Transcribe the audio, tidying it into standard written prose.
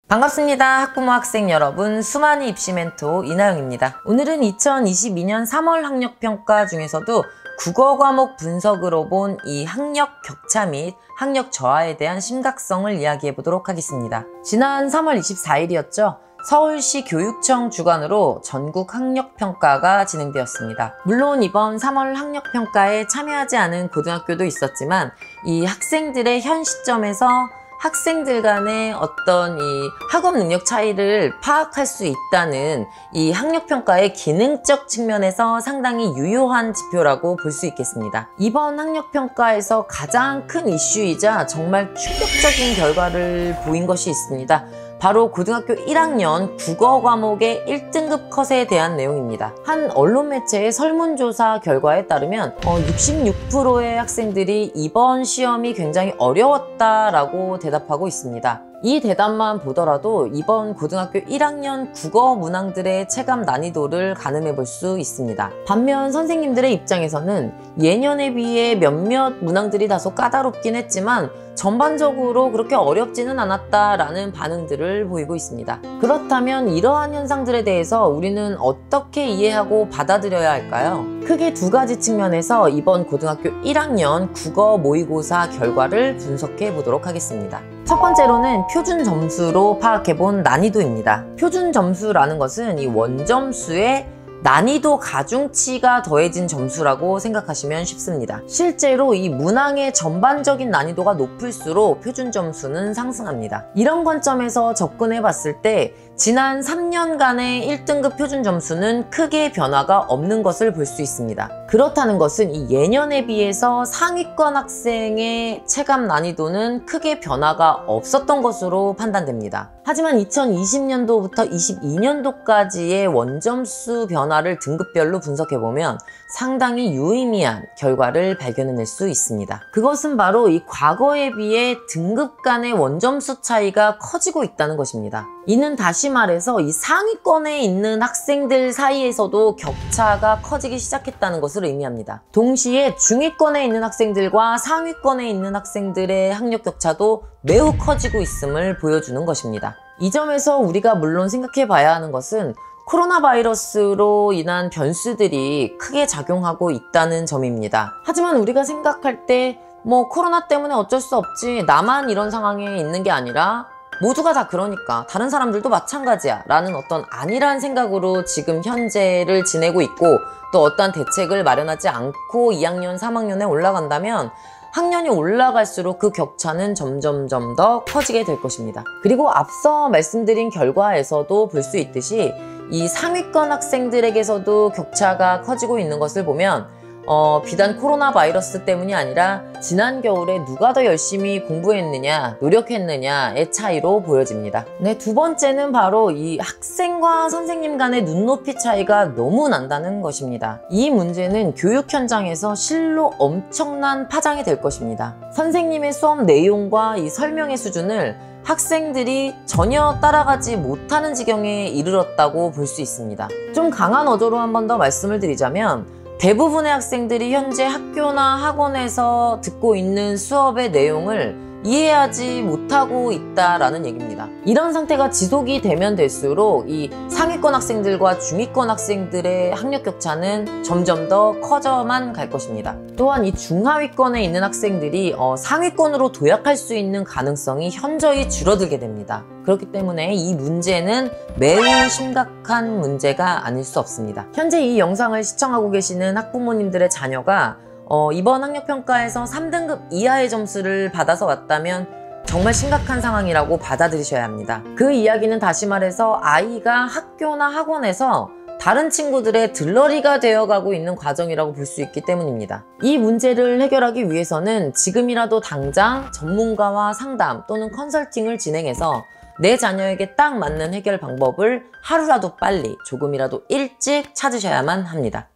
반갑습니다. 학부모 학생 여러분, 수많이 입시 멘토 이나영입니다. 오늘은 2022년 3월 학력평가 중에서도 국어 과목 분석으로 본 이 학력 격차 및 학력 저하에 대한 심각성을 이야기해 보도록 하겠습니다. 지난 3월 24일이었죠. 서울시 교육청 주관으로 전국 학력평가가 진행되었습니다. 물론 이번 3월 학력평가에 참여하지 않은 고등학교도 있었지만 이 학생들의 현 시점에서 학생들 간의 어떤 이 학업 능력 차이를 파악할 수 있다는 이 학력평가의 기능적 측면에서 상당히 유효한 지표라고 볼 수 있겠습니다. 이번 학력평가에서 가장 큰 이슈이자 정말 충격적인 결과를 보인 것이 있습니다. 바로 고등학교 1학년 국어 과목의 1등급 컷에 대한 내용입니다. 한 언론 매체의 설문조사 결과에 따르면 66%의 학생들이 이번 시험이 굉장히 어려웠다라고 대답하고 있습니다. 이 대답만 보더라도 이번 고등학교 1학년 국어 문항들의 체감 난이도를 가늠해 볼 수 있습니다. 반면 선생님들의 입장에서는 예년에 비해 몇몇 문항들이 다소 까다롭긴 했지만 전반적으로 그렇게 어렵지는 않았다라는 반응들을 보이고 있습니다. 그렇다면 이러한 현상들에 대해서 우리는 어떻게 이해하고 받아들여야 할까요? 크게 두 가지 측면에서 이번 고등학교 1학년 국어 모의고사 결과를 분석해 보도록 하겠습니다. 첫 번째로는 표준 점수로 파악해 본 난이도입니다. 표준 점수라는 것은 이 원점수의 난이도 가중치가 더해진 점수라고 생각하시면 쉽습니다. 실제로 이 문항의 전반적인 난이도가 높을수록 표준 점수는 상승합니다. 이런 관점에서 접근해 봤을 때 지난 3년간의 1등급 표준 점수는 크게 변화가 없는 것을 볼 수 있습니다. 그렇다는 것은 이 예년에 비해서 상위권 학생의 체감 난이도는 크게 변화가 없었던 것으로 판단됩니다. 하지만 2020년도부터 22년도까지의 원점수 변화를 등급별로 분석해보면 상당히 유의미한 결과를 발견해낼 수 있습니다. 그것은 바로 이 과거에 비해 등급 간의 원점수 차이가 커지고 있다는 것입니다. 이는 다시 말해서 이 상위권에 있는 학생들 사이에서도 격차가 커지기 시작했다는 것을 의미합니다. 동시에 중위권에 있는 학생들과 상위권에 있는 학생들의 학력 격차도 매우 커지고 있음을 보여주는 것입니다. 이 점에서 우리가 물론 생각해 봐야 하는 것은 코로나 바이러스로 인한 변수들이 크게 작용하고 있다는 점입니다. 하지만 우리가 생각할 때 코로나 때문에 어쩔 수 없지, 나만 이런 상황에 있는 게 아니라 모두가 다 그러니까 다른 사람들도 마찬가지야 라는 어떤 안일한 생각으로 지금 현재를 지내고 있고 또 어떠한 대책을 마련하지 않고 2학년, 3학년에 올라간다면 학년이 올라갈수록 그 격차는 점점점 더 커지게 될 것입니다. 그리고 앞서 말씀드린 결과에서도 볼 수 있듯이 이 상위권 학생들에게서도 격차가 커지고 있는 것을 보면 비단 코로나 바이러스 때문이 아니라 지난 겨울에 누가 더 열심히 공부했느냐, 노력했느냐의 차이로 보여집니다. 네, 두 번째는 바로 이 학생과 선생님 간의 눈높이 차이가 너무 난다는 것입니다. 이 문제는 교육 현장에서 실로 엄청난 파장이 될 것입니다. 선생님의 수업 내용과 이 설명의 수준을 학생들이 전혀 따라가지 못하는 지경에 이르렀다고 볼 수 있습니다. 좀 강한 어조로 한 번 더 말씀을 드리자면 대부분의 학생들이 현재 학교나 학원에서 듣고 있는 수업의 내용을 이해하지 못하고 있다라는 얘기입니다. 이런 상태가 지속이 되면 될수록 이 상위권 학생들과 중위권 학생들의 학력 격차는 점점 더 커져만 갈 것입니다. 또한 이 중하위권에 있는 학생들이 상위권으로 도약할 수 있는 가능성이 현저히 줄어들게 됩니다. 그렇기 때문에 이 문제는 매우 심각한 문제가 아닐 수 없습니다. 현재 이 영상을 시청하고 계시는 학부모님들의 자녀가 이번 학력평가에서 3등급 이하의 점수를 받아서 왔다면 정말 심각한 상황이라고 받아들이셔야 합니다. 그 이야기는 다시 말해서 아이가 학교나 학원에서 다른 친구들의 들러리가 되어가고 있는 과정이라고 볼 수 있기 때문입니다. 이 문제를 해결하기 위해서는 지금이라도 당장 전문가와 상담 또는 컨설팅을 진행해서 내 자녀에게 딱 맞는 해결 방법을 하루라도 빨리 조금이라도 일찍 찾으셔야만 합니다.